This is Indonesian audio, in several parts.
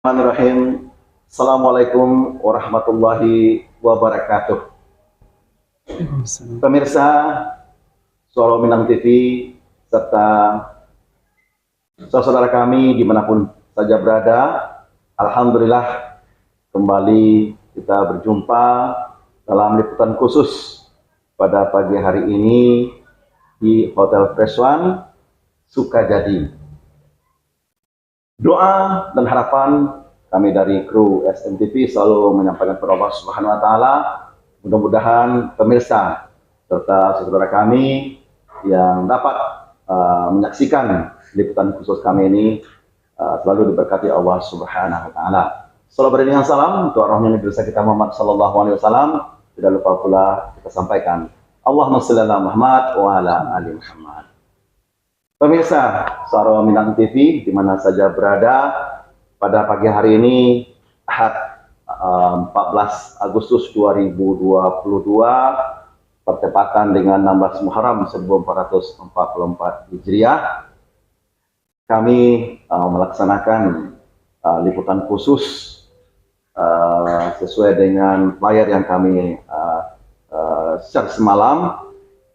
Bismillahirrahmanirrahim. Assalamualaikum warahmatullahi wabarakatuh. Pemirsa Suara Minang TV serta saudara kami dimanapun saja berada, alhamdulillah kembali kita berjumpa dalam liputan khusus pada pagi hari ini di Hotel Fresh One Sukajadi. Doa dan harapan kami dari kru SMTV selalu menyampaikan kepada Allah Subhanahu wa taala, mudah-mudahan pemirsa serta saudara kami yang dapat menyaksikan liputan khusus kami ini selalu diberkati Allah Subhanahu wa taala. Salawat beriringan salam untuk rohnya Nabi kita Muhammad sallallahu alaihi wasallam. Tidak lupa pula kita sampaikan Allahumma shalli ala Muhammad wa ala ali Muhammad. Pemirsa Suara Minang TV di mana saja berada, pada pagi hari ini Ahad 14 Agustus 2022 bertepatan dengan 16 Muharram 1444 Hijriah, kami melaksanakan liputan khusus sesuai dengan flyer yang kami share semalam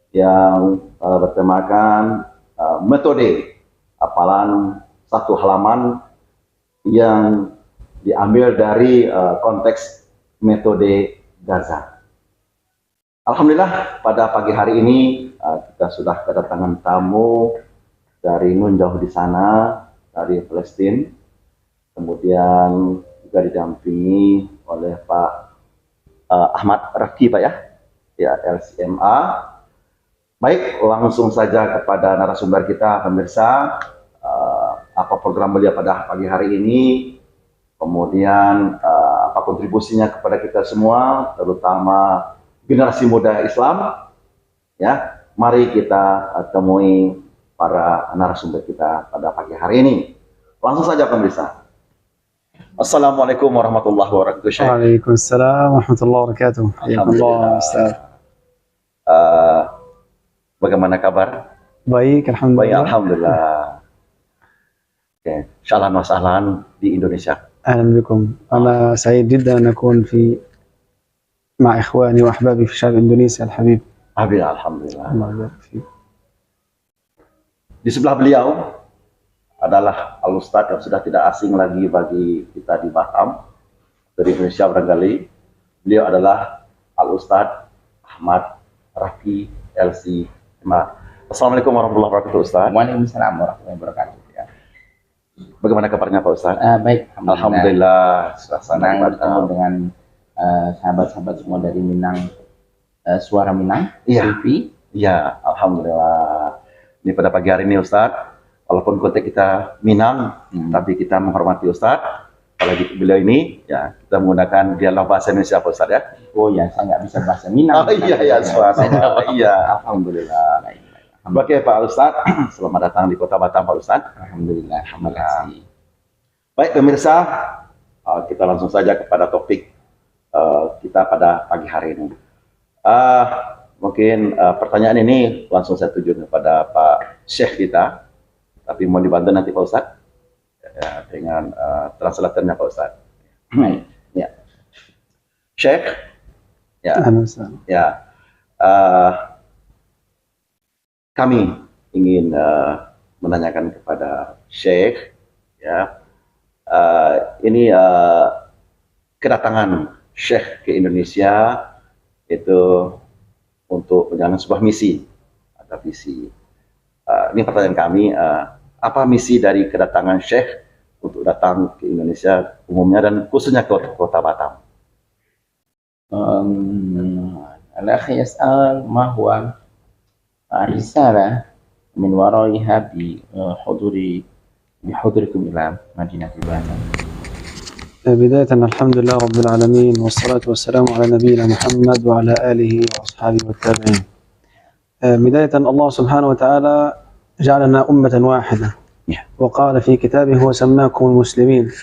yang bertemakan metode hafalan satu halaman yang diambil dari konteks metode Gaza. Alhamdulillah pada pagi hari ini kita sudah kedatangan tamu dari nun jauh di sana, dari Palestina, kemudian juga didampingi oleh Pak Ahmad Rafki, Pak ya LCMA. Baik, langsung saja kepada narasumber kita, pemirsa, apa program beliau pada pagi hari ini, kemudian apa kontribusinya kepada kita semua, terutama generasi muda Islam. Ya, mari kita temui para narasumber kita pada pagi hari ini. Langsung saja, pemirsa. Assalamualaikum warahmatullahi wabarakatuh. Waalaikumsalam warahmatullahi wabarakatuh. Alhamdulillah. Bagaimana kabar? Baik, alhamdulillah. Baik, alhamdulillah. Oke, syahlan wa sahlan di Indonesia. أهلا بكم. أنا سعيد جدا أن أكون مع إخواني وأحبابي في شعب إندونيسيا الحبيب. Alhamdulillah. الله يبارك فيك. Di sebelah beliau adalah Al-Ustadz yang sudah tidak asing lagi bagi kita di Batam, dari Indonesia barangkali. Beliau adalah Al-Ustadz Ahmad Rafki LC. Assalamualaikum warahmatullahi wabarakatuh, Ustaz. Waalaikumsalam warahmatullahi wabarakatuh. Ya. Bagaimana kabarnya Pak Ustaz? Baik, alhamdulillah. Senang bertemu dengan sahabat-sahabat semua dari Minang, Suara Minang, TV. Iya, alhamdulillah. Ini pada pagi hari ini Ustaz, walaupun konteks kita Minang, tapi kita menghormati Ustaz. Apalagi beliau ini, ya kita menggunakan dialog bahasa Indonesia Pak Ustaz ya. Oh ya, saya nggak bisa bahasa Minang. Oh iya, iya, alhamdulillah. Oke Pak Ustadz, selamat datang di Kota Batam Pak Ustadz. Alhamdulillah, terima kasih. Baik pemirsa, kita langsung saja kepada topik kita pada pagi hari ini. Mungkin pertanyaan ini langsung saya tuju kepada Pak Syekh kita, tapi mau dibantu nanti Pak Ustadz ya, dengan translatornya Pak Ustadz. Ya, Syekh, ya, kami ingin menanyakan kepada Syekh, ya, ini kedatangan Syekh ke Indonesia itu untuk menjalankan sebuah misi, ada visi. Ini pertanyaan kami, apa misi dari kedatangan Syekh untuk datang ke Indonesia umumnya dan khususnya ke Kota Batam? Al-akh yas'al ma huwa risalah min waraiha بحضوركم إلى مدينة باتام. بداية الحمد لله رب العالمين والصلاة والسلام على نبينا محمد وعلى آله وأصحابه والتابعين. بداية الله سبحانه وتعالى جعلنا أمة واحدة وقال في كتابه وسماكم المسلمين،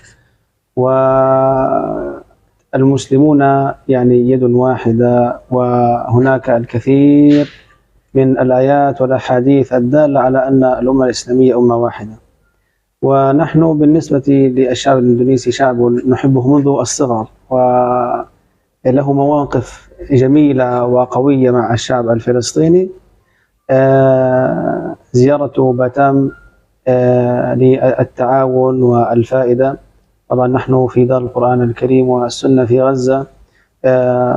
والمسلمون يعني يد واحدة، وهناك الكثير من الآيات والأحاديث الدالة على أن الأمة الإسلامية أمة واحدة. ونحن بالنسبة للشعب الإندونيسي شعب نحبه منذ الصغر، وله مواقف جميلة وقوية مع الشعب الفلسطيني. زيارة باتام للتعاون والفائدة. طبعا نحن في دار القرآن الكريم والسنة في غزة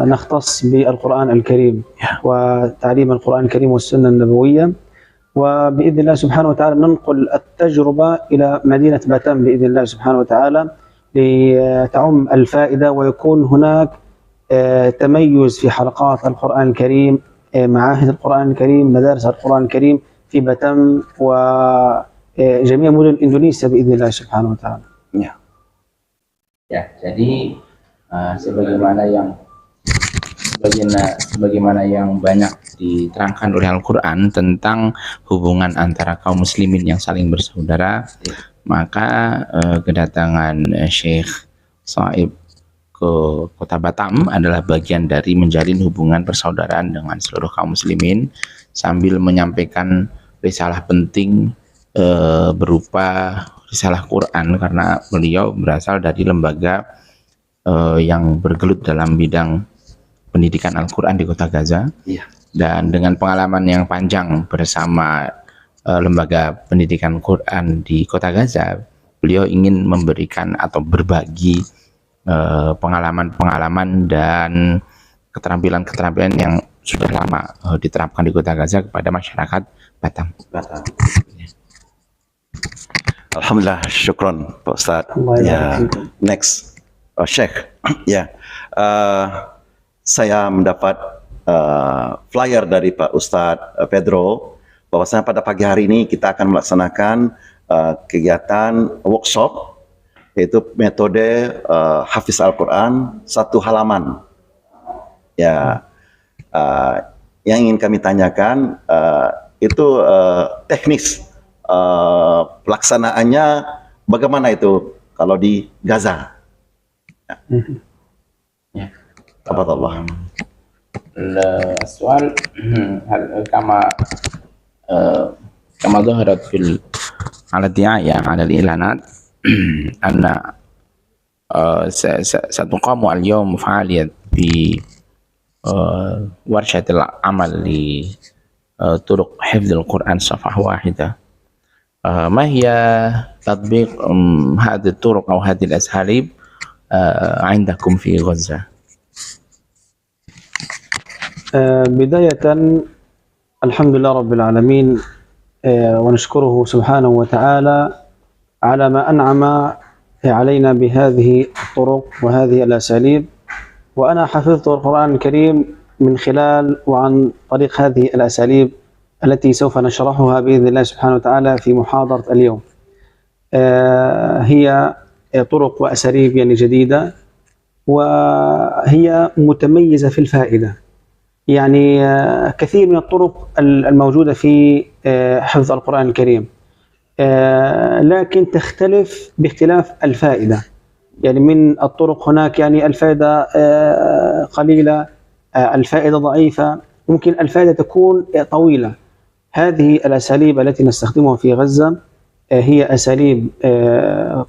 نختص بالقرآن الكريم وتعليم القرآن الكريم والسنة النبوية، وبإذن الله سبحانه وتعالى ننقل التجربة إلى مدينة باتام بإذن الله سبحانه وتعالى لتعم الفائدة، ويكون هناك تميز في حلقات القرآن الكريم، معاهد القرآن الكريم، مدارس القرآن الكريم في باتام وجميع مدن إندونيسيا بإذن الله سبحانه وتعالى. Ya, jadi sebagaimana yang banyak diterangkan oleh Al-Quran tentang hubungan antara kaum muslimin yang saling bersaudara, maka kedatangan Syekh Shaib ke kota Batam adalah bagian dari menjalin hubungan persaudaraan dengan seluruh kaum muslimin sambil menyampaikan risalah penting berupa risalah Quran, karena beliau berasal dari lembaga yang bergelut dalam bidang pendidikan Al-Quran di kota Gaza. Dan dengan pengalaman yang panjang bersama lembaga pendidikan Quran di kota Gaza, beliau ingin memberikan atau berbagi pengalaman-pengalaman dan keterampilan-keterampilan yang sudah lama diterapkan di kota Gaza kepada masyarakat Batam. Alhamdulillah, syukron Pak Ustaz. Ya, next, Syekh. Ya, saya mendapat flyer dari Pak Ustadz Pedro bahwasanya pada pagi hari ini kita akan melaksanakan kegiatan workshop, yaitu metode Hafiz Al-Quran 1 halaman. Ya, yang ingin kami tanyakan itu teknis pelaksanaannya bagaimana itu kalau di Gaza? Ya. Tafadhal. السؤال كما ظهرت على الدعاية على الإعلانات أن ستقام اليوم فعالية في ورشة العمل لطرق حفظ القرآن صفحة واحدة. ما هي تطبيق هذه الطرق أو هذه الأساليب عندكم في غزة؟ بداية الحمد لله رب العالمين، ونشكره سبحانه وتعالى على ما أنعم علينا بهذه الطرق وهذه الأساليب. وأنا حفظت القرآن الكريم من خلال وعن طريق هذه الأساليب التي سوف نشرحها بإذن الله سبحانه وتعالى في محاضرة اليوم. هي طرق وأساليب يعني جديدة، وهي متميزة في الفائدة. يعني كثير من الطرق الموجودة في حفظ القرآن الكريم، لكن تختلف باختلاف الفائدة. يعني من الطرق هناك يعني الفائدة قليلة، الفائدة ضعيفة، ممكن الفائدة تكون طويلة. هذه الأساليب التي نستخدمها في غزة هي أساليب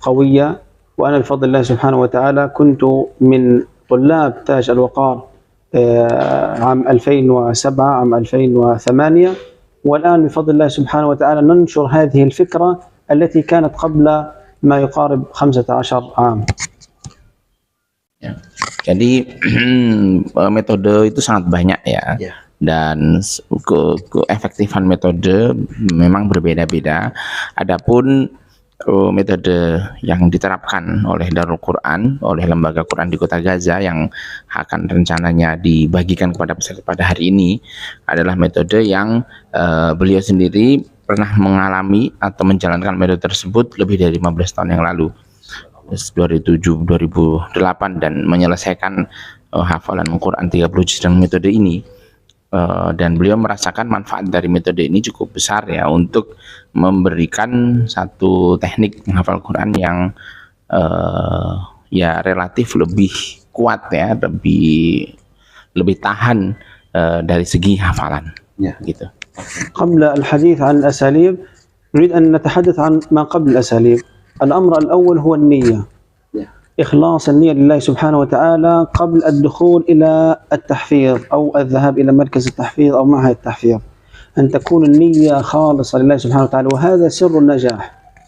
قوية، وأنا بفضل الله سبحانه وتعالى كنت من طلاب تاج الوقار عام 2007 عام 2008، والآن بفضل الله سبحانه وتعالى ننشر هذه الفكرة التي كانت قبل ما يقارب 15 عام. Jadi metode itu sangat banyak ya. Dan keefektifan metode memang berbeda-beda. Adapun metode yang diterapkan oleh Darul Quran, oleh Lembaga Quran di Kota Gaza yang akan rencananya dibagikan kepada peserta pada hari ini adalah metode yang beliau sendiri pernah mengalami atau menjalankan metode tersebut lebih dari 15 tahun yang lalu, 2007-2008, dan menyelesaikan hafalan Quran 30 juz dengan metode ini. Dan beliau merasakan manfaat dari metode ini cukup besar ya, untuk memberikan satu teknik menghafal Quran yang ya relatif lebih kuat ya, lebih tahan dari segi hafalan gitu. قبل الحديث عن الأساليب نريد أن نتحدث عن ما قبل الأساليب. الأمر الأول هو النية، إخلاص النية لله سبحانه وتعالى قبل الدخول إلى التحفيظ أو الذهاب إلى مركز التحفيظ أو معهد التحفيظ، أن تكون النية خالصة لله سبحانه وتعالى، وهذا سر النجاح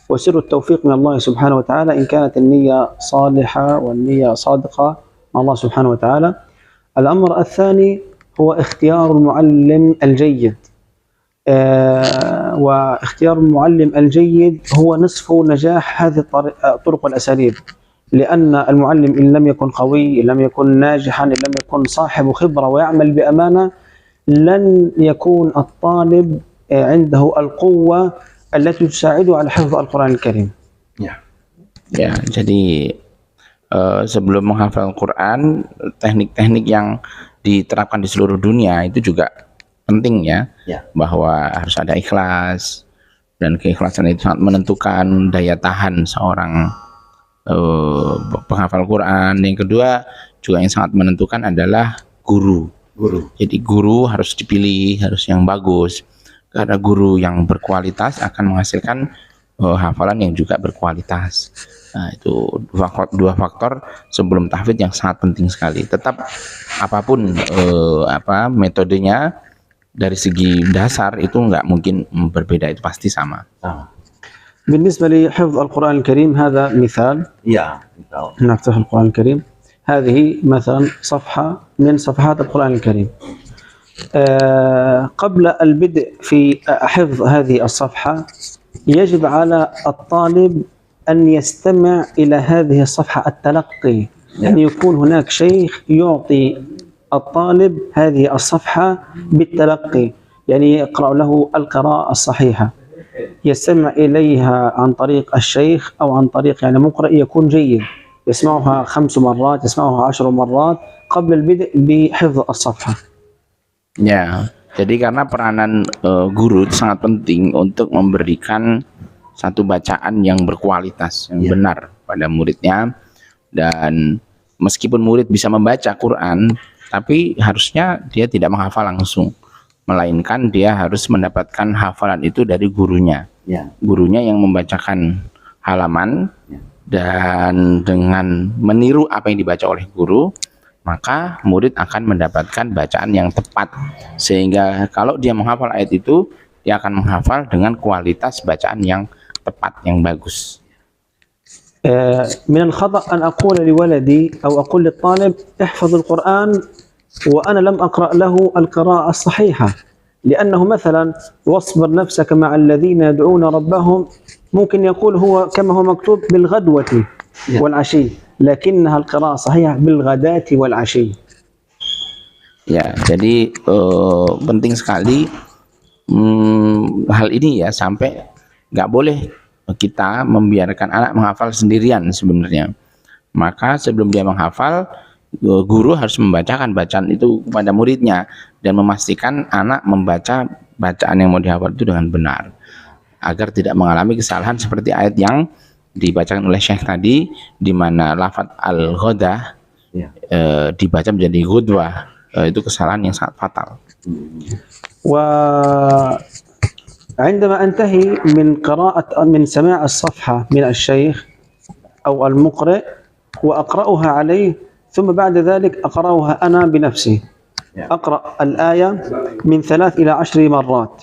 وسر التوفيق من الله سبحانه وتعالى إن كانت النية صالحة والنية صادقة مع الله سبحانه وتعالى. الأمر الثاني هو اختيار المعلم الجيد، واختيار المعلم الجيد هو نصف نجاح هذه الطرق والأساليب، لأن المعلم إن لم يكن قوي، إن لم يكن ناجحا، إن لم يكن صاحب خبرة ويعمل بأمانة، لن يكون الطالب عنده القوة التي تساعده على حفظ القرآن الكريم. Ya, jadi sebelum menghafal Al-Quran, teknik-teknik yang diterapkan di seluruh dunia itu juga penting ya, bahwa harus ada ikhlas, dan keikhlasan itu sangat menentukan daya tahan seorang penghafal Quran. Yang kedua juga yang sangat menentukan adalah guru. Jadi guru harus dipilih, harus yang bagus, karena guru yang berkualitas akan menghasilkan hafalan yang juga berkualitas. Nah, itu dua faktor sebelum tahfidz yang sangat penting sekali. Tetap apapun metodenya, dari segi dasar itu nggak mungkin berbeda, itu pasti sama. بالنسبة لحفظ القرآن الكريم هذا مثال. نفتح القرآن الكريم، هذه مثلا صفحة من صفحات القرآن الكريم. قبل البدء في حفظ هذه الصفحة يجب على الطالب أن يستمع إلى هذه الصفحة التلقي، أن يكون هناك شيخ يعطي الطالب هذه الصفحة بالتلقي، يعني يقرأ له القراءة الصحيحة، يستمع إليها عن طريق الشيخ أو عن طريق يعني مقرئ يكون جيد، يسمعها 5 مرات، يسمعها 10 مرات قبل البدء بحفظ الصفحة. Ya, jadi karena peranan guru itu sangat penting untuk memberikan satu bacaan yang berkualitas, yang benar pada muridnya. Dan meskipun murid bisa membaca Quran, tapi harusnya dia tidak menghafal langsung, melainkan dia harus mendapatkan hafalan itu dari gurunya. Gurunya yang membacakan halaman, dan dengan meniru apa yang dibaca oleh guru, maka murid akan mendapatkan bacaan yang tepat, sehingga kalau dia menghafal ayat itu, dia akan menghafal dengan kualitas bacaan yang tepat, yang bagus. من الخطأ أن أقول لولدي أو أقول للطالب احفظ القرآن وأنا لم أقرأ له القراءة الصحيحة، لأنه مثلا واصبر نفسك مع الذين يدعون ربهم، ممكن يقول هو كما هو مكتوب بالغدوة والعشي، لكنها القراءة صحيحة بالغداة والعشي. Ya, jadi penting sekali hal ini ya, sampai nggak boleh kita membiarkan anak menghafal sendirian sebenarnya. Maka sebelum dia menghafal, guru harus membacakan bacaan itu kepada muridnya dan memastikan anak membaca bacaan yang mau dihafal itu dengan benar, agar tidak mengalami kesalahan seperti ayat yang dibacakan oleh Syekh tadi, di mana lafadz al-ghadah dibaca menjadi ghudwah. Itu kesalahan yang sangat fatal. عندما أنتهي من سماع الصفحة من الشيخ أو المقرئ وأقرأها عليه، ثم بعد ذلك أقرأها أنا بنفسي، أقرأ الآية من 3 إلى 10 مرات.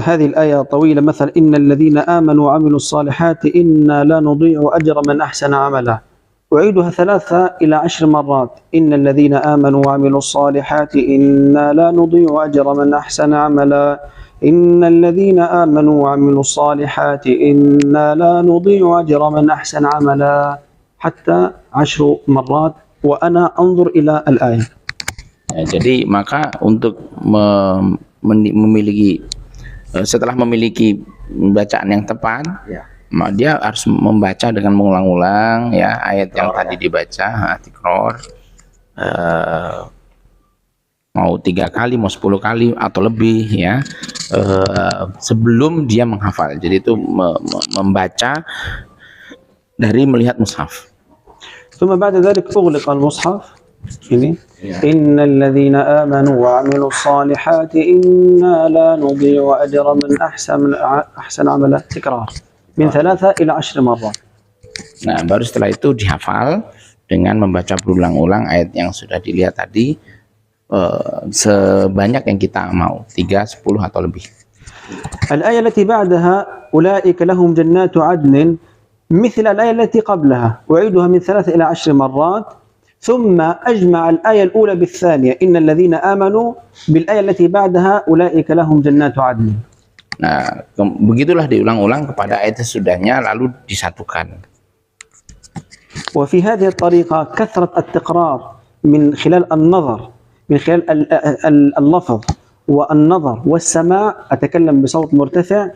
هذه الآية طويلة، مثلا إن الذين آمنوا وعملوا الصالحات إنا لا نضيع أجر من أحسن عملا، أعيدها 3 إلى 10 مرات، إن الذين آمنوا وعملوا الصالحات إنا لا نضيع أجر من أحسن عملا، إن الذين آمنوا وعملوا الصالحات إنا لا نضيع أجر من أحسن عملا، حتى 10 مرات وأنا أنظر إلى الآية. Jadi maka untuk memiliki, setelah memiliki bacaan yang tepat, dia harus membaca dengan mengulang-ulang ya ayat yang tadi dibaca, tikror, mau 3 kali, mau 10 kali atau lebih ya, sebelum dia menghafal. Jadi itu membaca dari melihat mushaf. ثم بعد ذلك أغلق المصحف ini innal ladzina amanu wa 'amilus salihati inna la nudhi'u ajra man ahsana 'amala. Tikrar min 3 ila 10 marrat. Nah, baru setelah itu dihafal dengan membaca berulang-ulang ayat yang sudah dilihat tadi sebanyak yang kita mau, 3, 10 atau lebih. الآية التي بعدها أولئك لهم جنات عدن مثل الآية التي قبلها أعيدها من 3 إلى 10 مرات ثم أجمع الآية الأولى بالثانية إن الذين آمنوا بالآية التي بعدها أولئك لهم جنات عدن. Nah, begitulah diulang-ulang kepada ayat sesudahnya lalu disatukan. وفي هذه الطريقة كثرة التكرار من خلال النظر من خلال اللفظ والنظر والسماع أتكلم بصوت مرتفع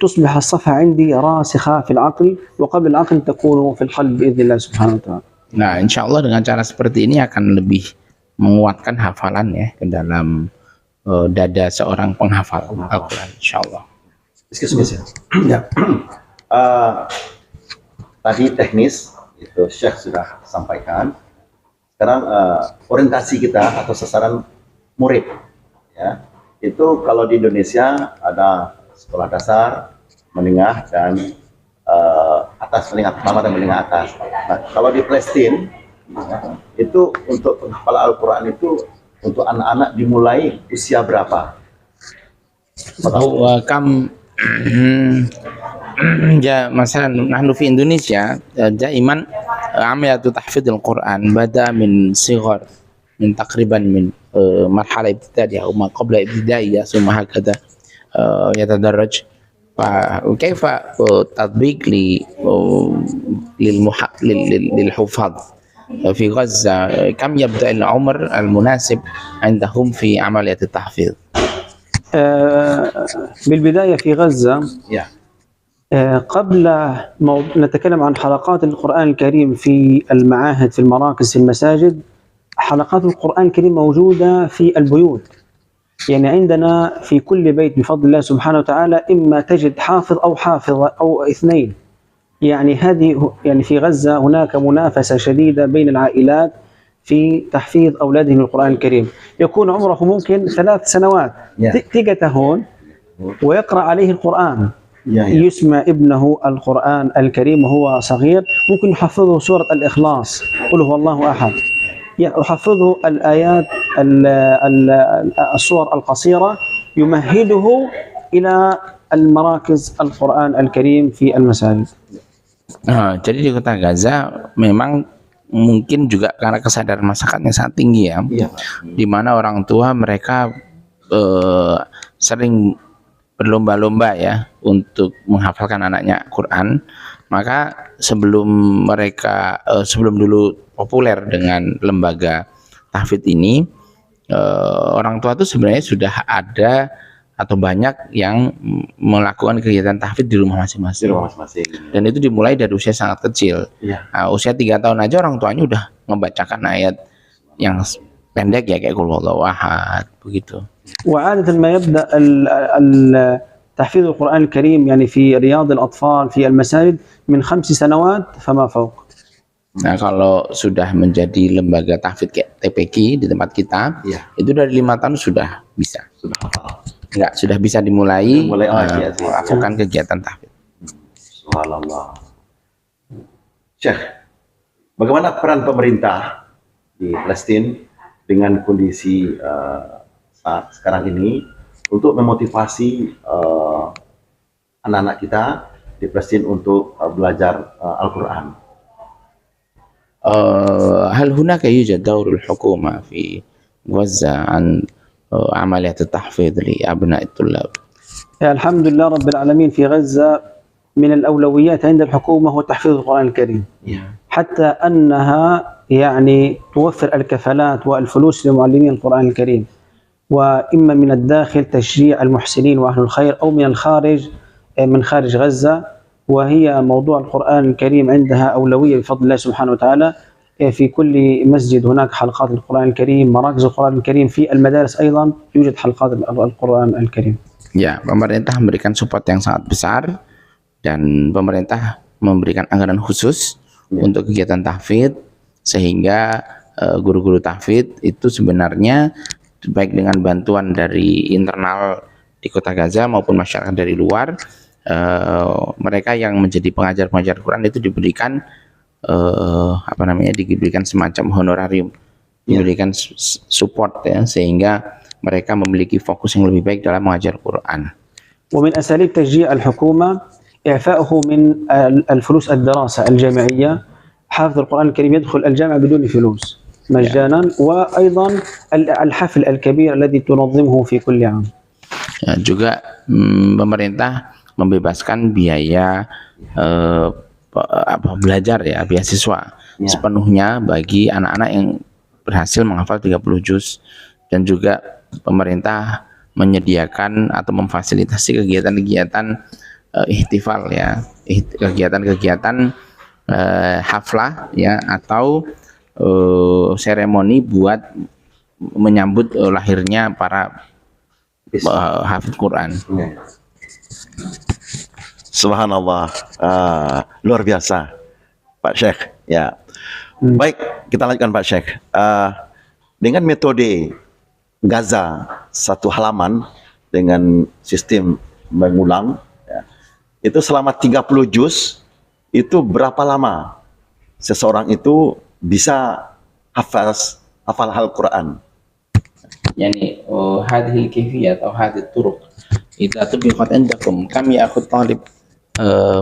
تصبح الصفحة عندي راسخة في العقل وقبل العقل تكون في القلب بإذن الله سبحانه وتعالى. Nah, insya Allah dengan cara seperti ini akan lebih menguatkan hafalan ya ke dalam dada seorang penghafal Al-Quran, insya Allah. Ya. Tadi teknis itu Syekh sudah sampaikan. Sekarang orientasi kita atau sasaran murid, ya itu kalau di Indonesia ada sekolah dasar, menengah dan atas, menengah pertama dan menengah atas. Nah, kalau di Palestina ya, itu untuk penghafal Al-Quran itu untuk anak-anak dimulai usia berapa? Kam ya مثلا نحن في إندونيسيا دائما عملية تحفيظ القرآن بدأ من صغر من تقريبا من مرحلة ابتدائية أو ما قبل ابتدائية ثم هكذا يتدرج. فكيف تطبيق للحفاظ في غزة كم يبدأ العمر المناسب عندهم في عملية التحفيظ؟ بالبداية في غزة Ya. قبل نتكلم عن حلقات القرآن الكريم في المعاهد في المراكز في المساجد. حلقات القرآن الكريم موجودة في البيوت، يعني عندنا في كل بيت بفضل الله سبحانه وتعالى إما تجد حافظ أو حافظة أو اثنين. يعني يعني في غزة هناك منافسة شديدة بين العائلات في تحفيظ أولادهم القرآن الكريم. يكون عمره ممكن 3 سنوات تيجته هون ويقرأ عليه القرآن. يسمع ابنه القرآن الكريم وهو صغير، ممكن يحفظه سورة الإخلاص، قل هو الله أحد، يحفظه الآيات الصور القصيرة، يمهده إلى المراكز القرآن الكريم في المساجد. Jadi di kota Gaza memang mungkin juga karena kesadaran masyarakatnya sangat tinggi ya, di mana orang tua mereka sering berlomba-lomba ya untuk menghafalkan anaknya Quran. Maka sebelum dulu populer dengan lembaga tahfidz ini, orang tua itu sebenarnya sudah ada atau banyak yang melakukan kegiatan tahfidz di rumah masing-masing. Dan itu dimulai dari usia sangat kecil. Nah, usia 3 tahun aja orang tuanya udah membacakan ayat yang pendek ya kayak Qul huwallahu ahad begitu. وعادة ما يبدأ تحفيظ القرآن الكريم يعني في رياض الأطفال في المساجد من 5 سنوات فما فوق. Nah, kalau sudah menjadi lembaga tahfidz kayak TPQ di tempat kita, itu dari 5 tahun sudah bisa. Sudah bisa dimulai melakukan kegiatan tahfidz. Subhanallah. Syekh, bagaimana peran pemerintah di Palestina dengan kondisi saat sekarang ini untuk memotivasi anak-anak kita di Palestina untuk belajar Al-Quran? هل هناك يوجد دور الحكومة في غزة عن عملية التحفيظ لأبناء الطلاب؟ الحمد لله رب العالمين. في غزة من الأولويات عند الحكومة هو تحفيظ القرآن الكريم، حتى أنها يعني توفر الكفالات والفلوس لمعلمين القرآن الكريم، وإما من الداخل تشجيع المحسنين وأهل الخير أو من الخارج من خارج غزة. وهي موضوع القرآن الكريم عندها أولوية بفضل الله سبحانه وتعالى. في كل مسجد هناك حلقات القرآن الكريم، مراكز القرآن الكريم، في المدارس أيضا يوجد حلقات القرآن الكريم. Ya, pemerintah memberikan support yang sangat besar dan pemerintah memberikan anggaran khusus untuk kegiatan tahfidz sehingga guru-guru tahfidz itu sebenarnya baik dengan bantuan dari internal di Kota Gaza maupun masyarakat dari luar, mereka yang menjadi pengajar-pengajar Quran itu diberikan diberikan semacam honorarium, diberikan support ya, sehingga mereka memiliki fokus yang lebih baik dalam mengajar Quran. ومن أساليب تشجيع الحكومة إعفاؤه من الفلوس الدراسة الجامعية. حافظ القرآن الكريم يدخل الجامعة بدون فلوس مجانا، وأيضا الحفل الكبير الذي تنظمه في كل عام. Ya, juga pemerintah membebaskan biaya belajar ya, beasiswa sepenuhnya bagi anak-anak yang berhasil menghafal 30 juz, dan juga pemerintah menyediakan atau memfasilitasi kegiatan-kegiatan ihtifal ya, kegiatan-kegiatan haflah ya, atau seremoni buat menyambut lahirnya para hafidz Quran. Subhanallah, luar biasa Pak Syekh ya. Baik, kita lanjutkan Pak Syekh. Dengan metode Gaza satu halaman dengan sistem mengulang ya, itu selama 30 juz, itu berapa lama seseorang itu bisa hafal Al-Quran? يعني هذه الكيفيات أو هذه الطرق إذا طبقت عندكم كم يأخذ طالب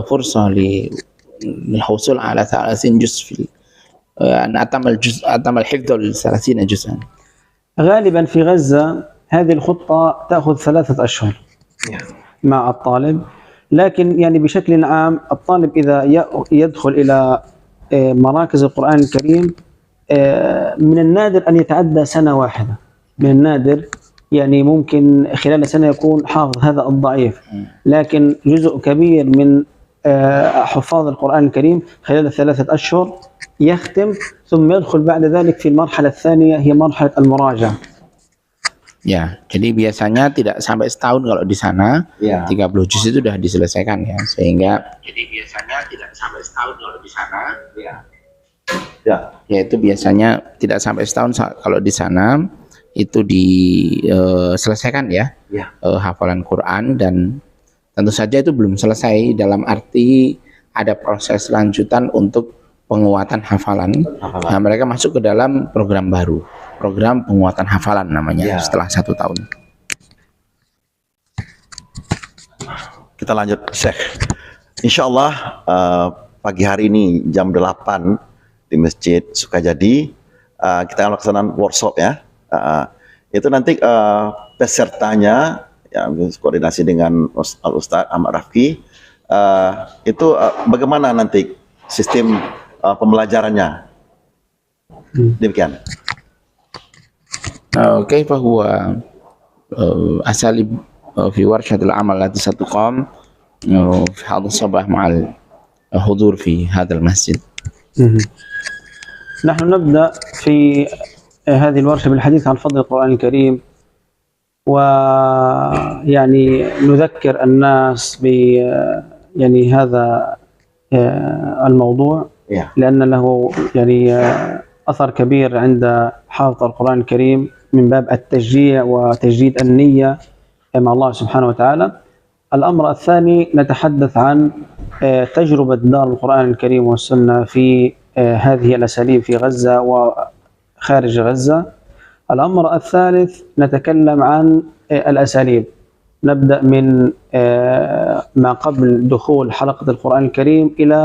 فرصة للحصول على 30 جزء في أن أتم الحفظ ل30 جزءا؟ غالبا في غزة هذه الخطة تأخذ 3 أشهر مع الطالب، لكن يعني بشكل عام الطالب إذا يدخل إلى مراكز القرآن الكريم من النادر أن يتعدى سنة واحدة، من النادر، يعني ممكن خلال سنة يكون حافظ هذا الضعيف، لكن جزء كبير من حفاظ القرآن الكريم خلال 3 أشهر يختم، ثم يدخل بعد ذلك في المرحلة الثانية هي مرحلة المراجعة. Ya, jadi biasanya tidak sampai setahun kalau di sana, 30 juz itu sudah diselesaikan ya, sehingga jadi biasanya tidak sampai setahun kalau di sana, yaitu biasanya tidak sampai setahun kalau di sana itu diselesaikan ya, hafalan Quran, dan tentu saja itu belum selesai dalam arti ada proses lanjutan untuk penguatan hafalan. Nah, mereka masuk ke dalam program baru, program penguatan hafalan namanya, setelah 1 tahun. Kita lanjut Syekh. InsyaAllah pagi hari ini jam 8 di Masjid Sukajadi kita akan melaksanakan workshop ya. Itu nanti pesertanya ya, koordinasi dengan Al-Ustaz Ahmad Rafki, itu bagaimana nanti sistem pembelajarannya, demikian. كيف هو أساليب في ورشة العمل التي ستقام في هذا الصباح مع الحضور في هذا المسجد؟ نحن نبدأ في هذه الورشة بالحديث عن فضل القرآن الكريم، ويعني نذكر الناس ب يعني هذا الموضوع، لأن له يعني أثر كبير عند حافظ القرآن الكريم من باب التشجيع وتجديد النية مع الله سبحانه وتعالى. الأمر الثاني نتحدث عن تجربة دار القرآن الكريم والسنة في هذه الأساليب في غزة وخارج غزة. الأمر الثالث نتكلم عن الأساليب، نبدأ من ما قبل دخول حلقة القرآن الكريم إلى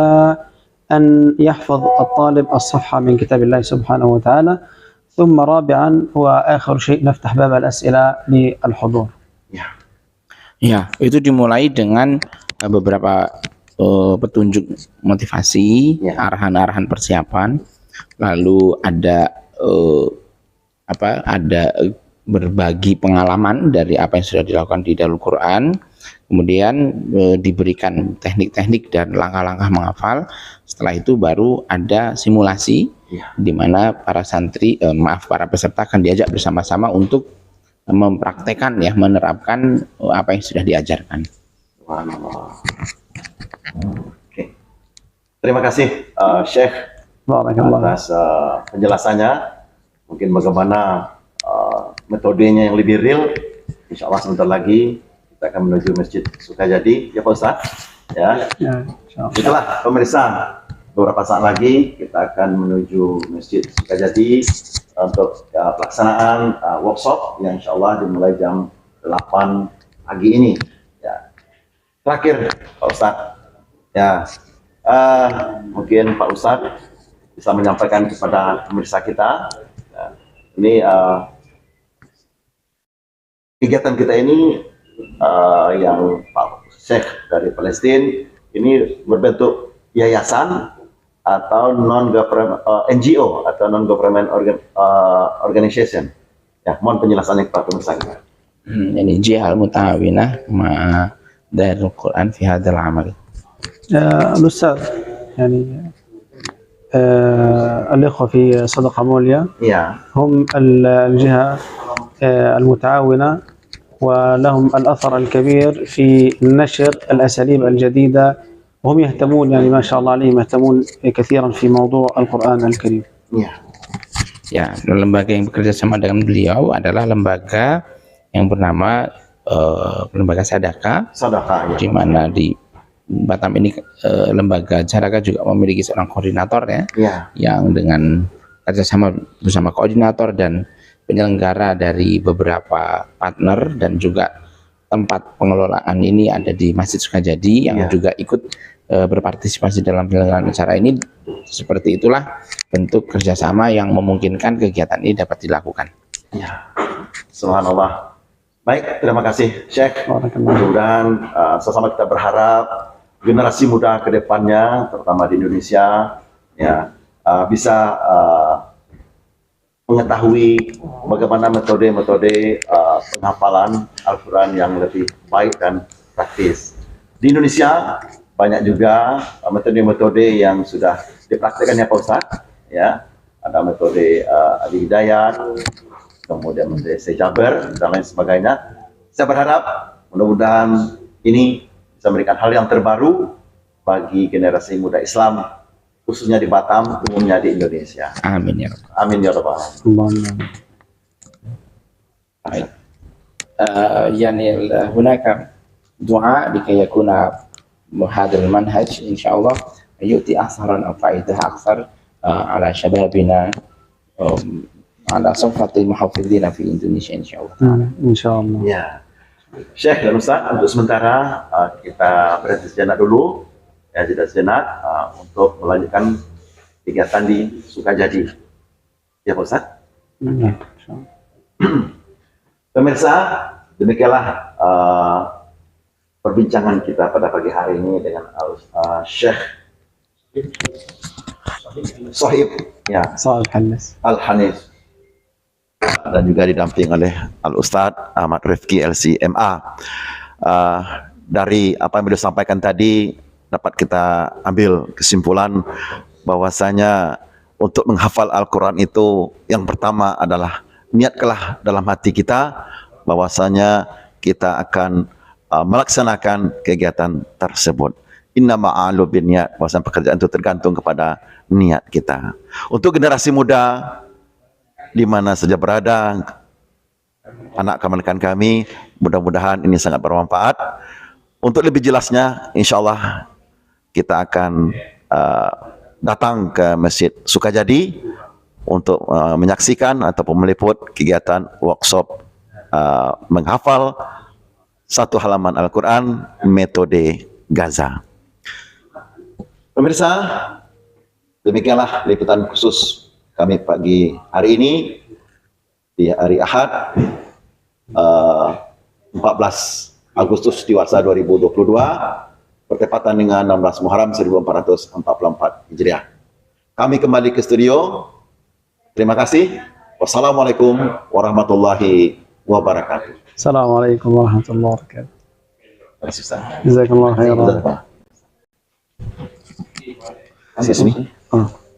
أن يحفظ الطالب الصفحة من كتاب الله سبحانه وتعالى، ثم رابعا وآخر شيء نفتح باب الأسئلة للحضور. Ya, itu dimulai dengan beberapa petunjuk motivasi, arahan-arahan persiapan, lalu ada berbagi pengalaman dari apa yang sudah dilakukan di Darul Quran, kemudian diberikan teknik-teknik dan langkah-langkah menghafal. Setelah itu baru ada simulasi di mana para para peserta akan diajak bersama-sama untuk mempraktekkan ya, menerapkan apa yang sudah diajarkan. Oke. Terima kasih Syekh atas penjelasannya. mungkin bagaimana metodenya yang lebih real. Insya Allah sebentar lagi kita akan menuju Masjid Sukajadi, ya Pak Ustaz. Ya, Ya, insyaallah. itulah pemirsa. Beberapa saat lagi kita akan menuju Masjid Sukajadi untuk pelaksanaan workshop yang insya Allah dimulai jam 8 pagi ini. Ya. Terakhir Pak Ustadz, ya mungkin Pak Ustadz bisa menyampaikan kepada pemirsa kita, ya, ini kegiatan kita ini yang Pak Syekh dari Palestina ini berbentuk yayasan atau non-government NGO atau non-government organization. Ya, mohon penjelasannya kepada pemirsa kita. يعني جهة المتعاونة مع دار القرآن في هذا العمل. الأستاذ يعني الإخوة في صدقة موليا Iya, هم الجهة المتعاونة ولهم الأثر الكبير في نشر الأساليب الجديدة وهم يهتمون يعني ما شاء الله عليهم يهتمون كثيرا في موضوع القرآن الكريم. iya. Ya, lembaga yang bekerja sama dengan beliau adalah lembaga yang bernama lembaga Sadaqah, Sedekah, ya. di mana di Batam ini lembaga Sadaqah juga memiliki seorang koordinator ya, Iya, yang dengan kerjasama bersama koordinator dan penyelenggara dari beberapa partner dan juga tempat pengelolaan ini ada di Masjid Sukajadi yang Iya. juga ikut berpartisipasi dalam penyelenggaraan acara ini. Seperti itulah bentuk kerjasama yang memungkinkan kegiatan ini dapat dilakukan. iya. Subhanallah. Baik, terima kasih Syekh. Barakallah. Mudah-mudahan sama-sama kita berharap generasi muda ke depannya, terutama di Indonesia, ya bisa mengetahui bagaimana metode-metode penghafalan Al-Quran yang lebih baik dan praktis. Di Indonesia banyak juga metode-metode yang sudah dipraktikkan ya Pak Ustadz. Ya, ada metode Ali Hidayat, kemudian metode Sejaber dan lain sebagainya. Saya berharap mudah-mudahan ini bisa memberikan hal yang terbaru bagi generasi muda Islam, khususnya di Batam, umumnya di Indonesia. Amin ya Rabbal. Amin ya Rabbal Alamin. اللهم Baik. يعني هناك دعاء لكي يكون هذا المنهج إن شاء الله يؤتي أثرا أو فائدة أكثر على شبابنا على صفة المحافظين في إندونيسيا إن شاء الله. إن شاء الله. Ya, Syekh dan Ustaz, untuk sementara kita berhenti sejenak dulu, ya jeda sejenak untuk melanjutkan kegiatan di Sukajadi. Ya Pak Ustaz. إن شاء الله. Pemirsa, demikianlah perbincangan kita pada pagi hari ini dengan Syekh Sohib, ya, صالح الناس. Al-Hanif, dan juga didamping oleh Al-Ustadz Ahmad Rifki LCMA. Dari apa yang beliau sampaikan tadi dapat kita ambil kesimpulan bahwasanya untuk menghafal Al-Quran itu yang pertama adalah niatkanlah dalam hati kita bahwasanya kita akan melaksanakan kegiatan tersebut. Inna ma'alu binniyat, bahwasanya pekerjaan itu tergantung kepada niat kita. Untuk generasi muda di mana saja berada, anak kemerdekaan kami, mudah-mudahan ini sangat bermanfaat. Untuk lebih jelasnya, insya Allah kita akan datang ke Masjid Sukajadi untuk menyaksikan ataupun meliput kegiatan workshop menghafal satu halaman Al-Quran metode Gaza. Pemirsa, demikianlah liputan khusus kami pagi hari ini di hari Ahad 14 Agustus Diwasa 2022 bertepatan dengan 16 Muharram 1444 Hijriah. Kami kembali ke studio. Terima kasih. Wassalamualaikum warahmatullahi wabarakatuh. السلام عليكم ورحمة الله وبركاته. Terima kasih Ustaz. جزاك الله خيرا. Sismi. آه.